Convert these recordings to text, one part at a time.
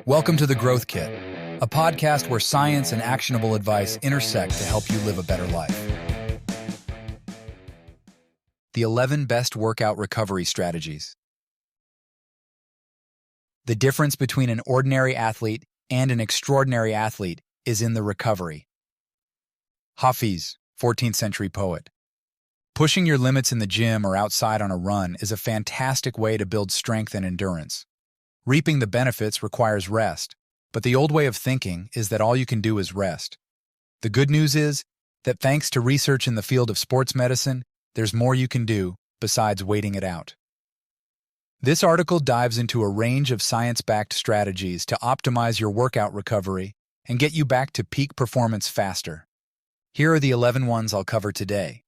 Welcome to The Growth Kit, a podcast where science and actionable advice intersect to help you live a better life. The 11 Best Workout Recovery Strategies. The difference between an ordinary athlete and an extraordinary athlete is in the recovery. Hafiz, 14th century poet. Pushing your limits in the gym or outside on a run is a fantastic way to build strength and endurance. Reaping the benefits requires rest, but the old way of thinking is that all you can do is rest. The good news is that thanks to research in the field of sports medicine, there's more you can do besides waiting it out. This article dives into a range of science-backed strategies to optimize your workout recovery and get you back to peak performance faster. Here are the 11 ones I'll cover today.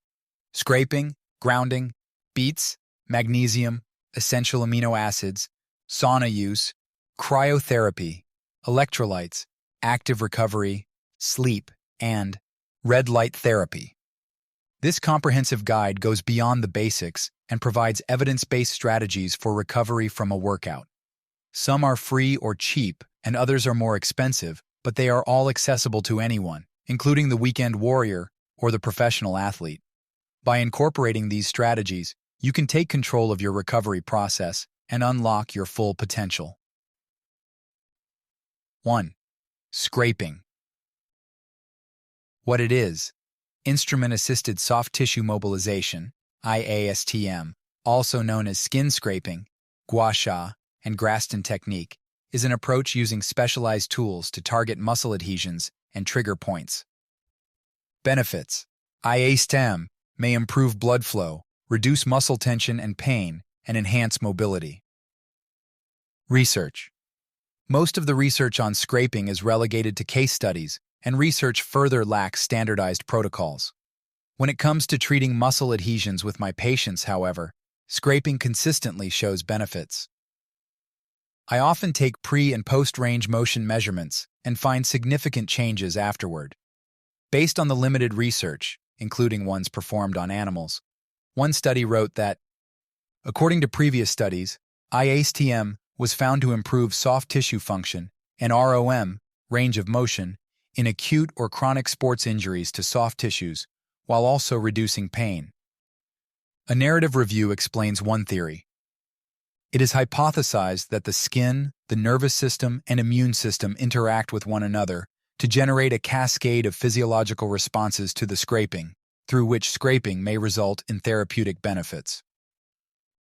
Scraping, grounding, Beets, magnesium, essential amino acids, sauna use, cryotherapy, electrolytes, active recovery, sleep, and red light therapy. This comprehensive guide goes beyond the basics and provides evidence-based strategies for recovery from a workout. Some are free or cheap, and others are more expensive, but they are all accessible to anyone, including the weekend warrior or the professional athlete. By incorporating these strategies, you can take control of your recovery process and unlock your full potential. 1. Scraping. What it is: instrument-assisted soft tissue mobilization, IASTM, also known as skin scraping, gua sha, and Graston technique, is an approach using specialized tools to target muscle adhesions and trigger points. Benefits: IASTM may improve blood flow, reduce muscle tension and pain, and enhance mobility. Research. Most of the research on scraping is relegated to case studies, and research further lacks standardized protocols. When it comes to treating muscle adhesions with my patients, however, scraping consistently shows benefits. I often take pre- and post-range motion measurements and find significant changes afterward. Based on the limited research, including ones performed on animals, one study wrote that, according to previous studies, IASTM was found to improve soft tissue function and ROM, range of motion, in acute or chronic sports injuries to soft tissues, while also reducing pain. A narrative review explains one theory. It is hypothesized that the skin, the nervous system, and immune system interact with one another to generate a cascade of physiological responses to the scraping, through which scraping may result in therapeutic benefits.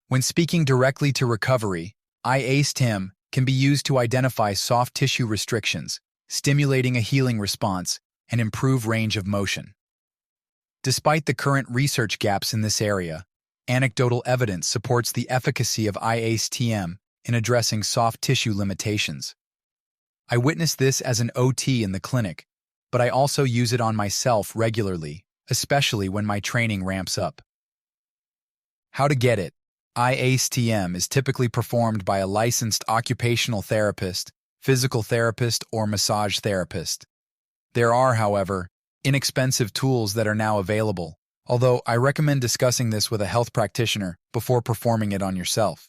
When speaking directly to recovery, IASTM can be used to identify soft tissue restrictions, stimulating a healing response, and improve range of motion. Despite the current research gaps in this area, anecdotal evidence supports the efficacy of IASTM in addressing soft tissue limitations. I witness this as an OT in the clinic, but I also use it on myself regularly, especially when my training ramps up. How to get it? IASTM is typically performed by a licensed occupational therapist, physical therapist, or massage therapist. There are, however, inexpensive tools that are now available, although I recommend discussing this with a health practitioner before performing it on yourself.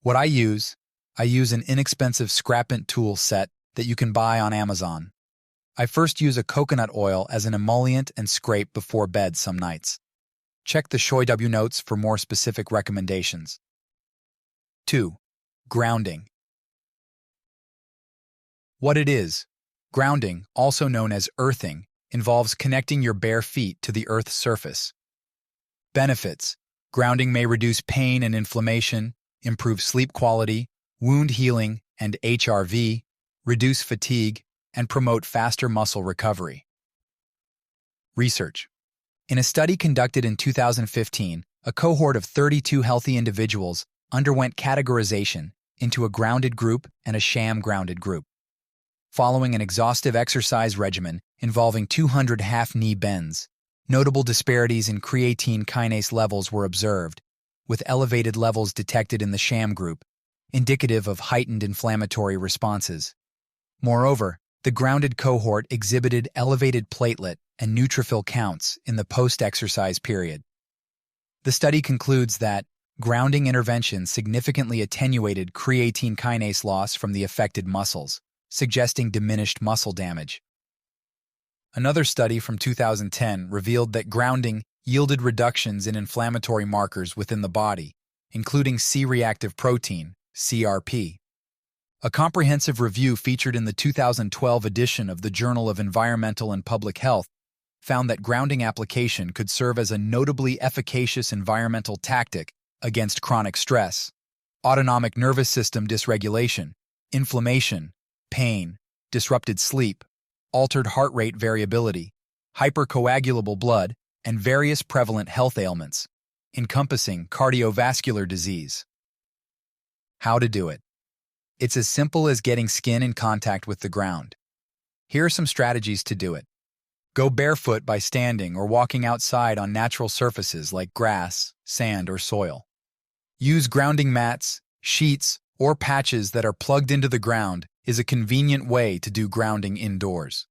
What I use an inexpensive scrapant tool set that you can buy on Amazon. I first use a coconut oil as an emollient and scrape before bed some nights. Check the ShoiW notes for more specific recommendations. 2. Grounding. What it is: grounding, also known as earthing, involves connecting your bare feet to the earth's surface. Benefits: grounding may reduce pain and inflammation, improve sleep quality, wound healing and HRV, reduce fatigue, and promote faster muscle recovery. Research. In a study conducted in 2015, a cohort of 32 healthy individuals underwent categorization into a grounded group and a sham grounded group. Following an exhaustive exercise regimen involving 200 half-knee bends, notable disparities in creatine kinase levels were observed, with elevated levels detected in the sham group, indicative of heightened inflammatory responses. Moreover, the grounded cohort exhibited elevated platelet and neutrophil counts in the post-exercise period. The study concludes that Grounding intervention significantly attenuated creatine kinase loss from the affected muscles, suggesting diminished muscle damage. Another study from 2010 revealed that grounding yielded reductions in inflammatory markers within the body, including C-reactive protein, CRP. A comprehensive review featured in the 2012 edition of the Journal of Environmental and Public Health found that grounding application could serve as a notably efficacious environmental tactic against chronic stress, autonomic nervous system dysregulation, inflammation, pain, disrupted sleep, altered heart rate variability, hypercoagulable blood, and various prevalent health ailments, encompassing cardiovascular disease. How to do it? It's as simple as getting skin in contact with the ground. Here are some strategies to do it. Go barefoot by standing or walking outside on natural surfaces like grass, sand, or soil. Use grounding mats, sheets, or patches that are plugged into the ground is a convenient way to do grounding indoors.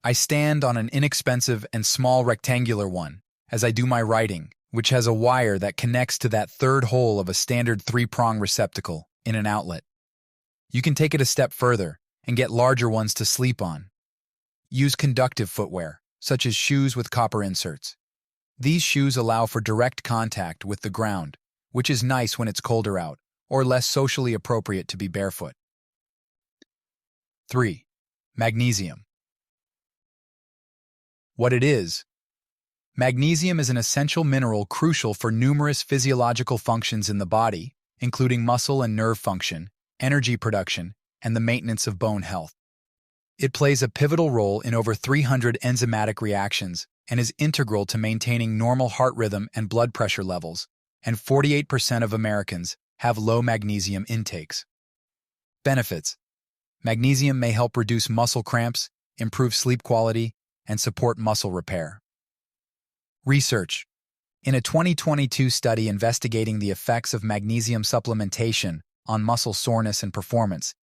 I stand on an inexpensive and small rectangular one as I do my writing, which has a wire that connects to that third hole of a standard 3-prong receptacle in an outlet. You can take it a step further and get larger ones to sleep on. Use conductive footwear, such as shoes with copper inserts. These shoes allow for direct contact with the ground, which is nice when it's colder out, or less socially appropriate to be barefoot. 3. Magnesium. What it is. Magnesium is an essential mineral crucial for numerous physiological functions in the body, including muscle and nerve function, energy production, and the maintenance of bone health. It plays a pivotal role in over 300 enzymatic reactions and is integral to maintaining normal heart rhythm and blood pressure levels, and 48% of Americans have low magnesium intakes. Benefits. Magnesium may help reduce muscle cramps, improve sleep quality, and support muscle repair. Research. In a 2022 study investigating the effects of magnesium supplementation on muscle soreness and performance,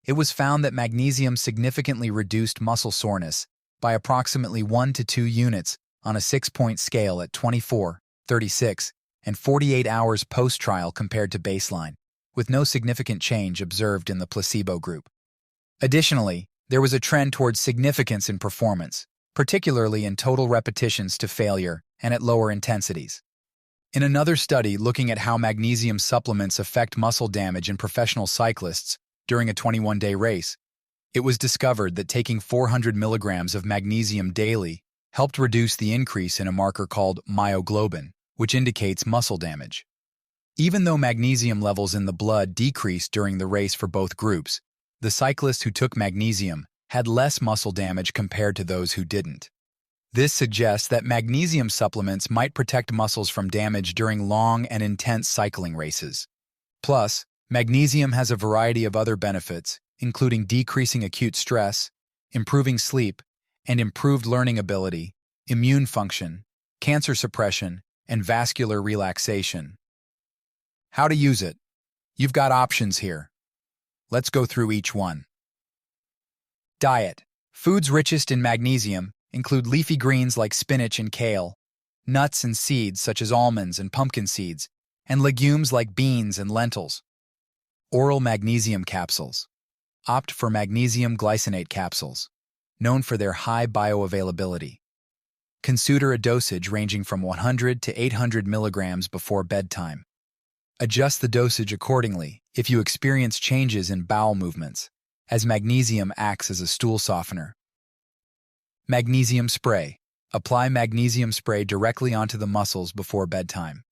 it was found that magnesium significantly reduced muscle soreness by approximately 1 to 2 units on a 6-point scale at 24, 36, and 48 hours post-trial compared to baseline, with no significant change observed in the placebo group. Additionally, there was a trend towards significance in performance, particularly in total repetitions to failure and at lower intensities. In another study looking at how magnesium supplements affect muscle damage in professional cyclists during a 21-day race, it was discovered that taking 400 milligrams of magnesium daily helped reduce the increase in a marker called myoglobin, which indicates muscle damage. Even though magnesium levels in the blood decreased during the race for both groups, the cyclists who took magnesium had less muscle damage compared to those who didn't. This suggests that magnesium supplements might protect muscles from damage during long and intense cycling races. Plus, magnesium has a variety of other benefits, including decreasing acute stress, improving sleep, and improved learning ability, immune function, cancer suppression, and vascular relaxation. How to use it? You've got options here. Let's go through each one. Diet. Foods richest in magnesium include leafy greens like spinach and kale, nuts and seeds such as almonds and pumpkin seeds, and legumes like beans and lentils. Oral magnesium capsules. Opt for magnesium glycinate capsules, known for their high bioavailability. Consider a dosage ranging from 100 to 800 milligrams before bedtime. Adjust the dosage accordingly if you experience changes in bowel movements, as magnesium acts as a stool softener. Magnesium spray. Apply magnesium spray directly onto the muscles before bedtime.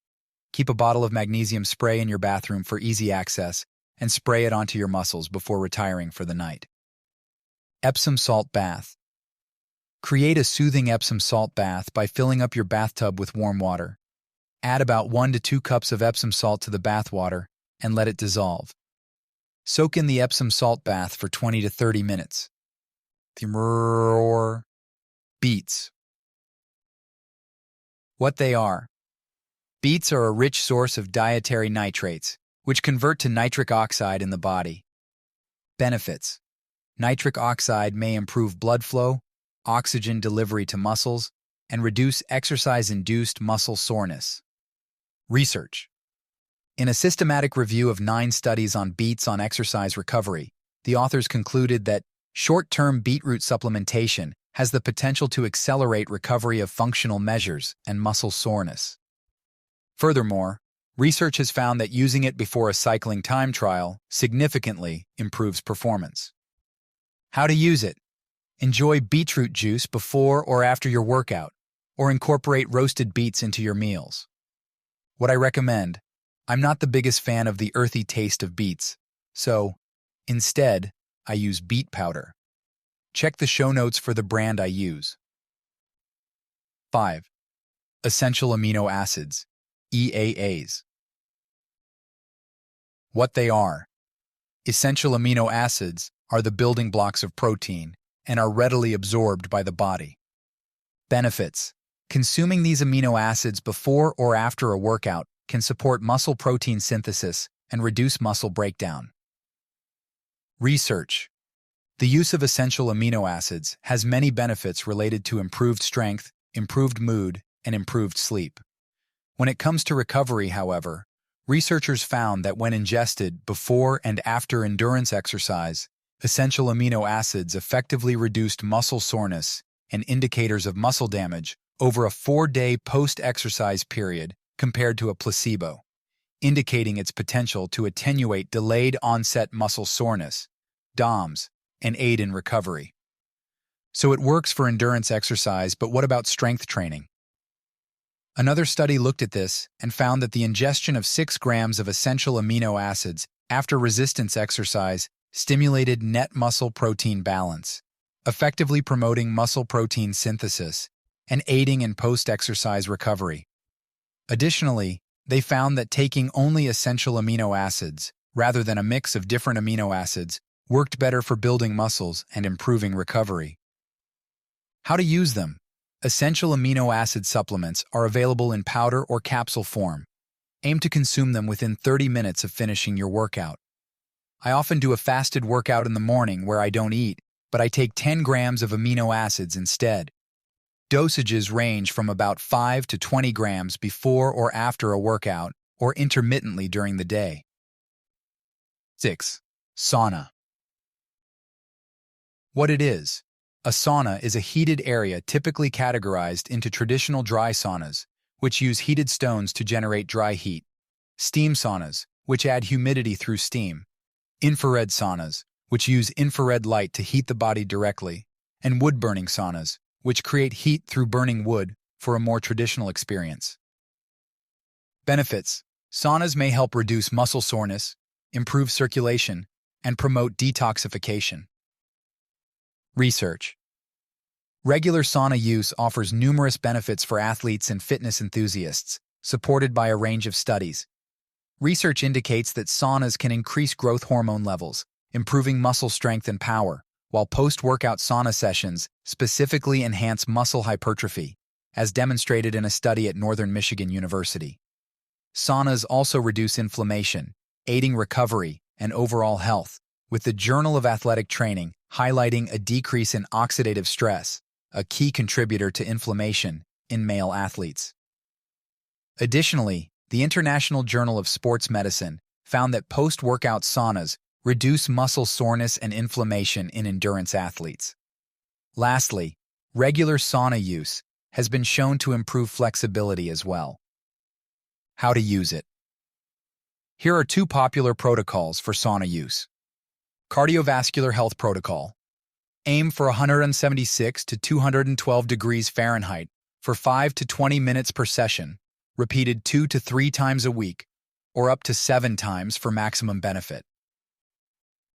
Keep a bottle of magnesium spray in your bathroom for easy access and spray it onto your muscles before retiring for the night. Epsom salt bath. Create a soothing Epsom salt bath by filling up your bathtub with warm water. Add about 1 to 2 cups of Epsom salt to the bath water and let it dissolve. Soak in the Epsom salt bath for 20 to 30 minutes. Beets. What they are. Beets are a rich source of dietary nitrates, which convert to nitric oxide in the body. Benefits. Nitric oxide may improve blood flow, oxygen delivery to muscles, and reduce exercise-induced muscle soreness. Research. In a systematic review of 9 studies on beets on exercise recovery, the authors concluded that short-term beetroot supplementation has the potential to accelerate recovery of functional measures and muscle soreness. Furthermore, research has found that using it before a cycling time trial significantly improves performance. How to use it? Enjoy beetroot juice before or after your workout, or incorporate roasted beets into your meals. What I recommend: I'm not the biggest fan of the earthy taste of beets, so instead, I use beet powder. Check the show notes for the brand I use. 5. Essential amino acids, EAAs. What they are. Essential amino acids are the building blocks of protein and are readily absorbed by the body. Benefits. Consuming these amino acids before or after a workout can support muscle protein synthesis and reduce muscle breakdown. Research. The use of essential amino acids has many benefits related to improved strength, improved mood, and improved sleep. When it comes to recovery, however, researchers found that when ingested before and after endurance exercise, essential amino acids effectively reduced muscle soreness and indicators of muscle damage over a 4-day post-exercise period compared to a placebo, indicating its potential to attenuate delayed onset muscle soreness, DOMS, and aid in recovery. So it works for endurance exercise, but what about strength training? Another study looked at this and found that the ingestion of 6 grams of essential amino acids after resistance exercise stimulated net muscle protein balance, effectively promoting muscle protein synthesis and aiding in post-exercise recovery. Additionally, they found that taking only essential amino acids, rather than a mix of different amino acids, worked better for building muscles and improving recovery. How to use them? Essential amino acid supplements are available in powder or capsule form. Aim to consume them within 30 minutes of finishing your workout. I often do a fasted workout in the morning where I don't eat, but I take 10 grams of amino acids instead. Dosages range from about 5 to 20 grams before or after a workout, or intermittently during the day. 6. Sauna. What it is. A sauna is a heated area typically categorized into traditional dry saunas, which use heated stones to generate dry heat, steam saunas, which add humidity through steam, infrared saunas, which use infrared light to heat the body directly, and wood-burning saunas, which create heat through burning wood for a more traditional experience. Benefits. Saunas may help reduce muscle soreness, improve circulation, and promote detoxification. Research. Regular sauna use offers numerous benefits for athletes and fitness enthusiasts, supported by a range of studies. Research indicates that saunas can increase growth hormone levels, improving muscle strength and power, while post-workout sauna sessions specifically enhance muscle hypertrophy, as demonstrated in a study at Northern Michigan University. Saunas also reduce inflammation, aiding recovery and overall health, with the Journal of Athletic Training highlighting a decrease in oxidative stress, a key contributor to inflammation in male athletes. Additionally, the International Journal of Sports Medicine found that post-workout saunas reduce muscle soreness and inflammation in endurance athletes. Lastly, regular sauna use has been shown to improve flexibility as well. How to use it. Here are 2 popular protocols for sauna use. Cardiovascular health protocol. Aim for 176 to 212 degrees Fahrenheit for 5 to 20 minutes per session, repeated 2 to 3 times a week, or up to 7 times for maximum benefit.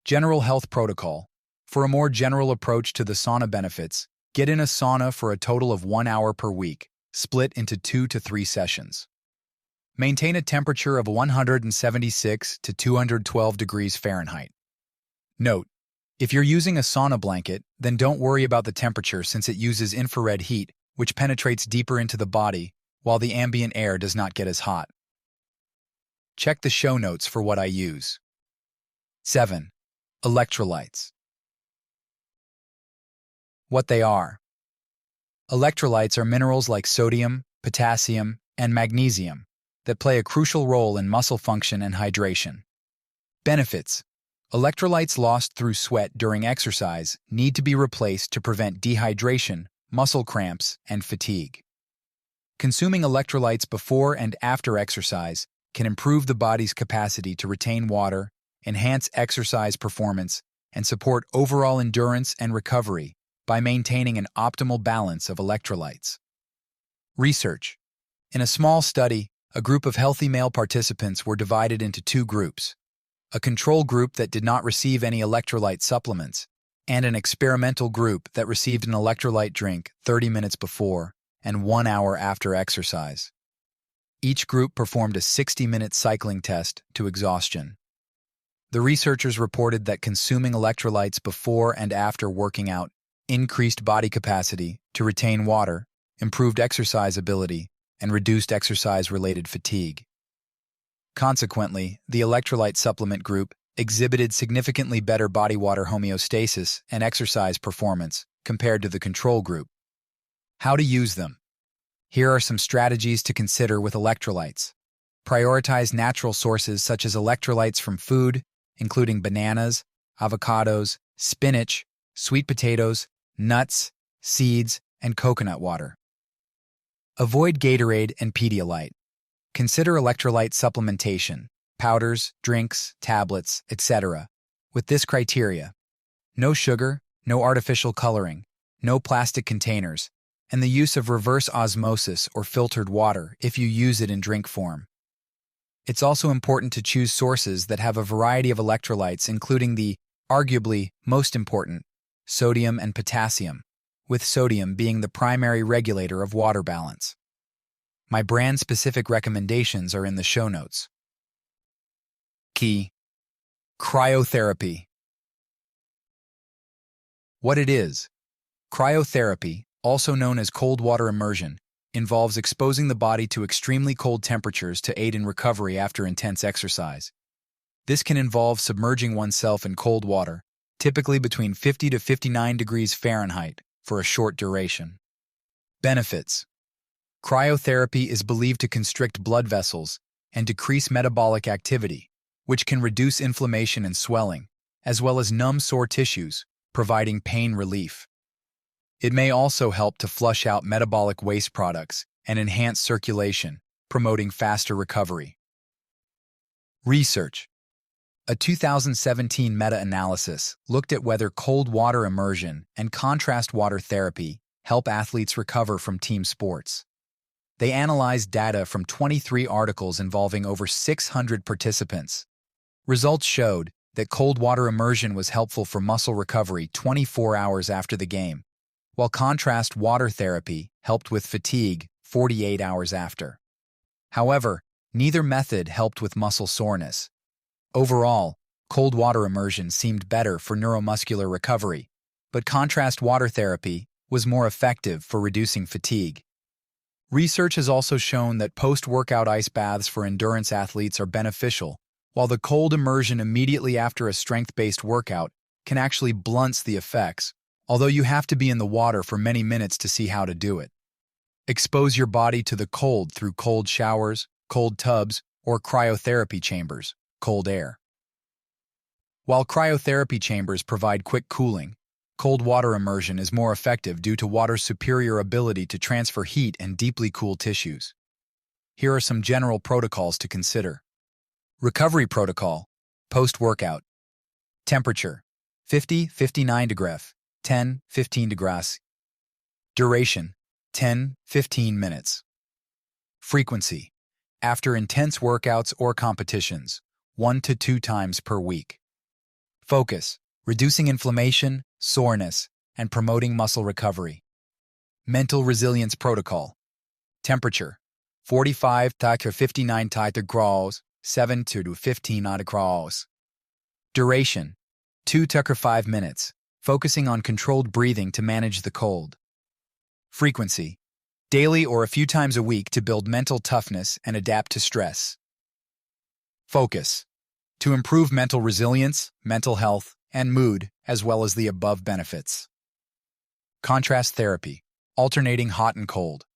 General health protocol. For a more general approach to the sauna benefits, get in a sauna for a total of 1 hour per week, split into 2 to 3 sessions. Maintain a temperature of 176 to 212 degrees Fahrenheit. Note: if you're using a sauna blanket, then don't worry about the temperature since it uses infrared heat, which penetrates deeper into the body, while the ambient air does not get as hot. Check the show notes for what I use. 7. Electrolytes. What they are. Electrolytes are minerals like sodium, potassium, and magnesium, that play a crucial role in muscle function and hydration. Benefits: electrolytes lost through sweat during exercise need to be replaced to prevent dehydration, muscle cramps, and fatigue. Consuming electrolytes before and after exercise can improve the body's capacity to retain water, enhance exercise performance, and support overall endurance and recovery by maintaining an optimal balance of electrolytes. Research: in a small study, a group of healthy male participants were divided into two groups: a control group that did not receive any electrolyte supplements, and an experimental group that received an electrolyte drink 30 minutes before and 1 hour after exercise. Each group performed a 60-minute cycling test to exhaustion. The researchers reported that consuming electrolytes before and after working out increased body capacity to retain water, improved exercise ability, and reduced exercise-related fatigue. Consequently, the electrolyte supplement group exhibited significantly better body water homeostasis and exercise performance compared to the control group. How to use them. Here are some strategies to consider with electrolytes. Prioritize natural sources such as electrolytes from food, including bananas, avocados, spinach, sweet potatoes, nuts, seeds, and coconut water. Avoid Gatorade and Pedialyte. Consider electrolyte supplementation, powders, drinks, tablets, etc., with this criteria: no sugar, no artificial coloring, no plastic containers, and the use of reverse osmosis or filtered water if you use it in drink form. It's also important to choose sources that have a variety of electrolytes, including the, arguably, most important, sodium and potassium, with sodium being the primary regulator of water balance. My brand-specific recommendations are in the show notes. Key: Cryotherapy. What it is. Cryotherapy, also known as cold water immersion, involves exposing the body to extremely cold temperatures to aid in recovery after intense exercise. This can involve submerging oneself in cold water, typically between 50 to 59 degrees Fahrenheit, for a short duration. Benefits: cryotherapy is believed to constrict blood vessels and decrease metabolic activity, which can reduce inflammation and swelling, as well as numb sore tissues, providing pain relief. It may also help to flush out metabolic waste products and enhance circulation, promoting faster recovery. Research: a 2017 meta-analysis looked at whether cold water immersion and contrast water therapy help athletes recover from team sports. They analyzed data from 23 articles involving over 600 participants. Results showed that cold water immersion was helpful for muscle recovery 24 hours after the game, while contrast water therapy helped with fatigue 48 hours after. However, neither method helped with muscle soreness. Overall, cold water immersion seemed better for neuromuscular recovery, but contrast water therapy was more effective for reducing fatigue. Research has also shown that post-workout ice baths for endurance athletes are beneficial, while the cold immersion immediately after a strength-based workout can actually blunt the effects, although you have to be in the water for many minutes to see how to do it. Expose your body to the cold through cold showers, cold tubs, or cryotherapy chambers, cold air. While cryotherapy chambers provide quick cooling, cold water immersion is more effective due to water's superior ability to transfer heat and deeply cool tissues. Here are some general protocols to consider. Recovery protocol: post-workout. Temperature: 50-59 degrees, 10-15 degrees. Duration: 10-15 minutes. Frequency: after intense workouts or competitions, 1 to 2 times per week. Focus: reducing inflammation, soreness, and promoting muscle recovery. Mental resilience protocol. Temperature: 45 to 59 degrees, 7 to 15 degrees. Duration: 2 to 5 minutes, focusing on controlled breathing to manage the cold. Frequency: daily or a few times a week to build mental toughness and adapt to stress. Focus: to improve mental resilience, mental health, and mood, as well as the above benefits. Contrast therapy: alternating hot and cold.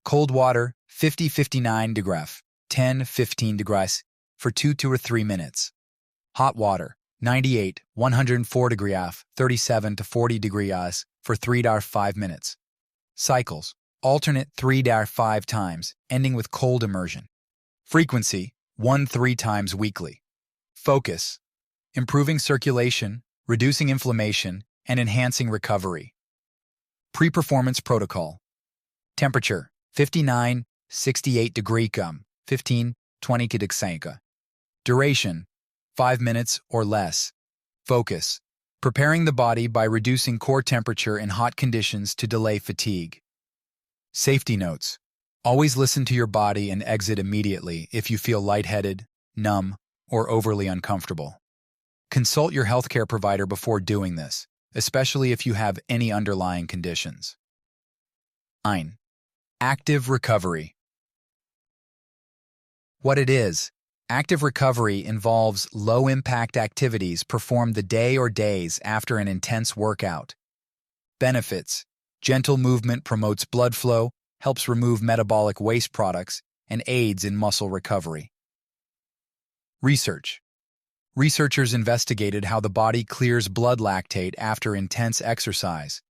Cold water, 50-59 degrees, 10-15 degrees for 2 or 3 minutes. Hot water, 98, 104 degrees, 37 to 40 degrees for 3 to 5 minutes. Cycles, alternate 3 to 5 times, ending with cold immersion. Frequency, 1-3 times weekly. Focus, improving circulation, reducing inflammation, and enhancing recovery. Pre-performance protocol. Temperature, 59-68 degree 15-20 degrees. Duration, 5 minutes or less. Focus, preparing the body by reducing core temperature in hot conditions to delay fatigue. Safety notes. Always listen to your body and exit immediately if you feel lightheaded, numb, or overly uncomfortable. Consult your healthcare provider before doing this, especially if you have any underlying conditions. 9. Active recovery. What it is. Active recovery involves low-impact activities performed the day or days after an intense workout. Benefits. Gentle movement promotes blood flow, helps remove metabolic waste products, and aids in muscle recovery. Research. Researchers investigated how the body clears blood lactate after intense exercise.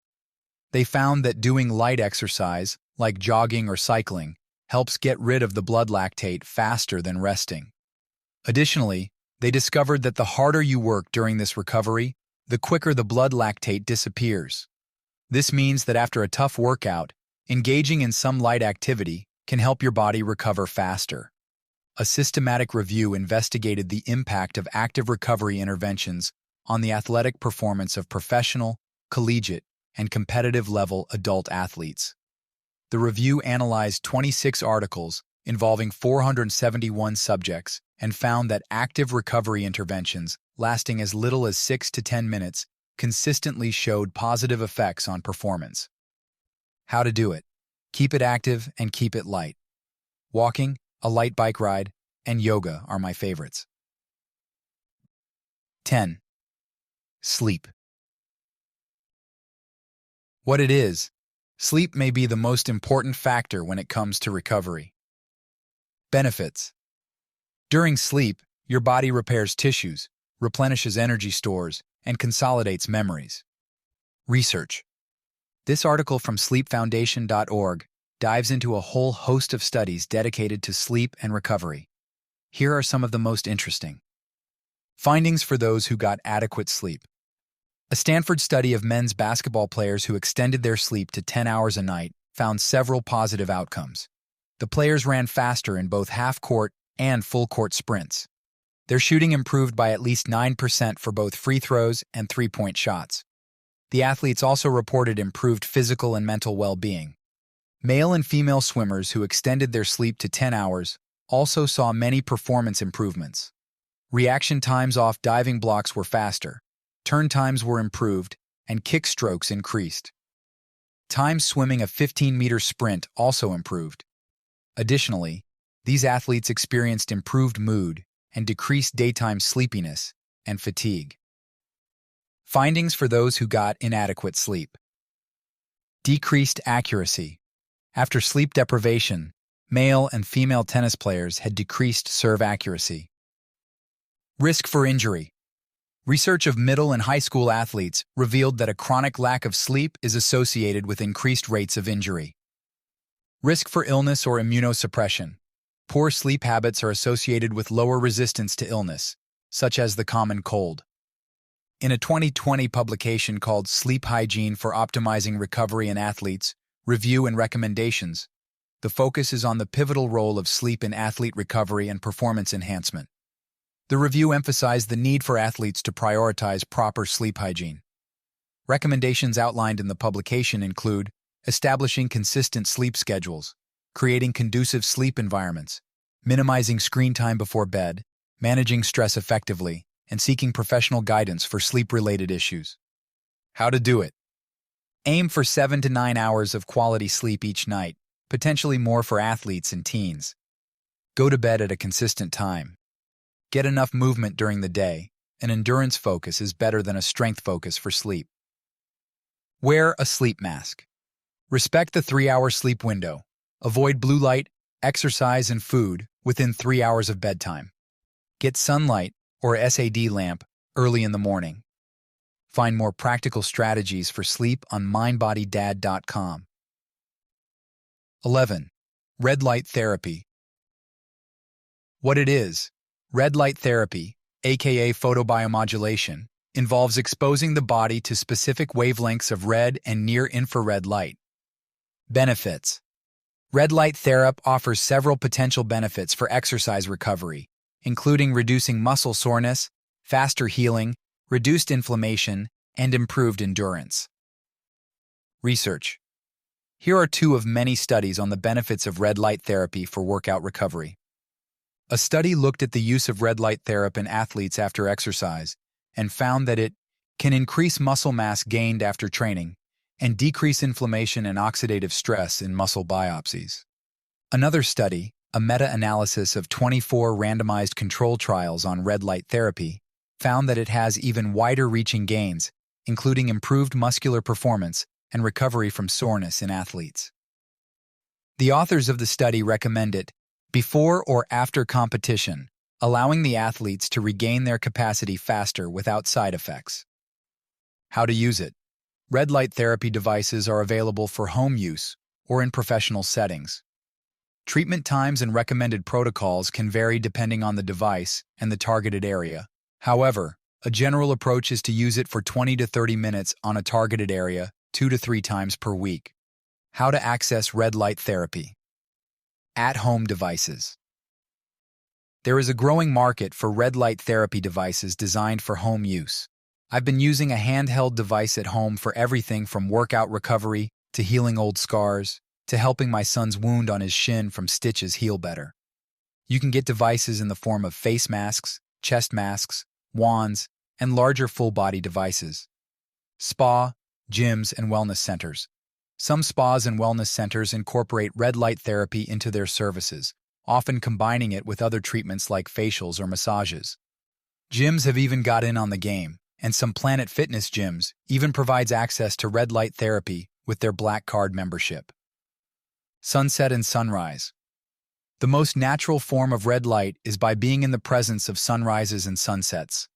They found that doing light exercise, like jogging or cycling, helps get rid of the blood lactate faster than resting. Additionally, they discovered that the harder you work during this recovery, the quicker the blood lactate disappears. This means that after a tough workout, engaging in some light activity can help your body recover faster. A systematic review investigated the impact of active recovery interventions on the athletic performance of professional, collegiate, and competitive-level adult athletes. The review analyzed 26 articles involving 471 subjects and found that active recovery interventions lasting as little as 6 to 10 minutes consistently showed positive effects on performance. How to do it. Keep it active and keep it light. Walking, a light bike ride, and yoga are my favorites. 10. Sleep. What it is. Sleep may be the most important factor when it comes to recovery. Benefits. During sleep, your body repairs tissues, replenishes energy stores, and consolidates memories. Research. This article from sleepfoundation.org dives into a whole host of studies dedicated to sleep and recovery. Here are some of the most interesting. Findings for those who got adequate sleep. A Stanford study of men's basketball players who extended their sleep to 10 hours a night found several positive outcomes. The players ran faster in both half-court and full-court sprints. Their shooting improved by at least 9% for both free throws and three-point shots. The athletes also reported improved physical and mental well-being. Male and female swimmers who extended their sleep to 10 hours also saw many performance improvements. Reaction times off diving blocks were faster, turn times were improved, and kick strokes increased. Time swimming a 15-meter sprint also improved. Additionally, these athletes experienced improved mood and decreased daytime sleepiness and fatigue. Findings for those who got inadequate sleep. Decreased accuracy. After sleep deprivation, male and female tennis players had decreased serve accuracy. Risk for injury. Research of middle and high school athletes revealed that a chronic lack of sleep is associated with increased rates of injury. Risk for illness or immunosuppression. Poor sleep habits are associated with lower resistance to illness, such as the common cold. In a 2020 publication called Sleep Hygiene for Optimizing Recovery in Athletes, Review and Recommendations, the focus is on the pivotal role of sleep in athlete recovery and performance enhancement. The review emphasized the need for athletes to prioritize proper sleep hygiene. Recommendations outlined in the publication include establishing consistent sleep schedules, creating conducive sleep environments, minimizing screen time before bed, managing stress effectively, and seeking professional guidance for sleep-related issues. How to do it. Aim for 7 to 9 hours of quality sleep each night, potentially more for athletes and teens. Go to bed at a consistent time. Get enough movement during the day. An endurance focus is better than a strength focus for sleep. Wear a sleep mask. Respect the 3-hour sleep window. Avoid blue light, exercise, and food within 3 hours of bedtime. Get sunlight or SAD lamp early in the morning. Find more practical strategies for sleep on mindbodydad.com. 11. Red light therapy. What it is. Red light therapy, aka photobiomodulation, involves exposing the body to specific wavelengths of red and near-infrared light. Benefits. Red light therapy offers several potential benefits for exercise recovery, including reducing muscle soreness, faster healing, reduced inflammation, and improved endurance. Research. Here are 2 of many studies on the benefits of red light therapy for workout recovery. A study looked at the use of red light therapy in athletes after exercise and found that it can increase muscle mass gained after training and decrease inflammation and oxidative stress in muscle biopsies. Another study, a meta-analysis of 24 randomized control trials on red light therapy, found that it has even wider-reaching gains, including improved muscular performance and recovery from soreness in athletes. The authors of the study recommend it before or after competition, allowing the athletes to regain their capacity faster without side effects. How to use it. Red light therapy devices are available for home use or in professional settings. Treatment times and recommended protocols can vary depending on the device and the targeted area. However, a general approach is to use it for 20 to 30 minutes on a targeted area 2 to 3 times per week. How to access red light therapy. At-home devices. There is a growing market for red light therapy devices designed for home use. I've been using a handheld device at home for everything from workout recovery to healing old scars to helping my son's wound on his shin from stitches heal better. You can get devices in the form of face masks, chest masks, wands, and larger full-body devices. Spa, gyms, and wellness centers. Some spas and wellness centers incorporate red light therapy into their services, often combining it with other treatments like facials or massages. Gyms have even got in on the game, and some Planet Fitness gyms even provides access to red light therapy with their Black Card membership. Sunset and sunrise. The most natural form of red light is by being in the presence of sunrises and sunsets.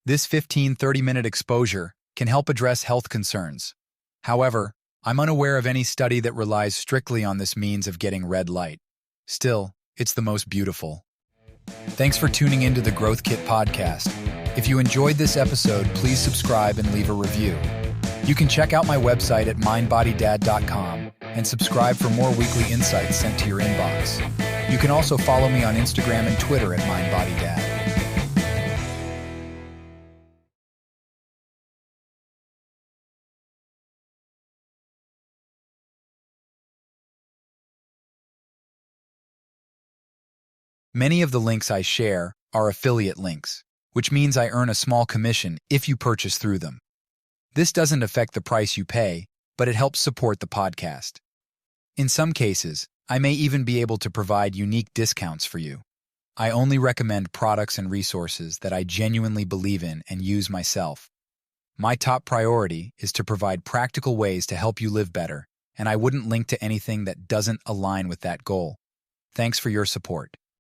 This 15-30-minute exposure can help address health concerns. However, I'm unaware of any study that relies strictly on this means of getting red light. Still, it's the most beautiful. Thanks for tuning into the Growth Kit podcast. If you enjoyed this episode, please subscribe and leave a review. You can check out my website at mindbodydad.com and subscribe for more weekly insights sent to your inbox. You can also follow me on Instagram and Twitter at mindbodydad. Many of the links I share are affiliate links, which means I earn a small commission if you purchase through them. This doesn't affect the price you pay, but it helps support the podcast. In some cases, I may even be able to provide unique discounts for you. I only recommend products and resources that I genuinely believe in and use myself. My top priority is to provide practical ways to help you live better, and I wouldn't link to anything that doesn't align with that goal. Thanks for your support.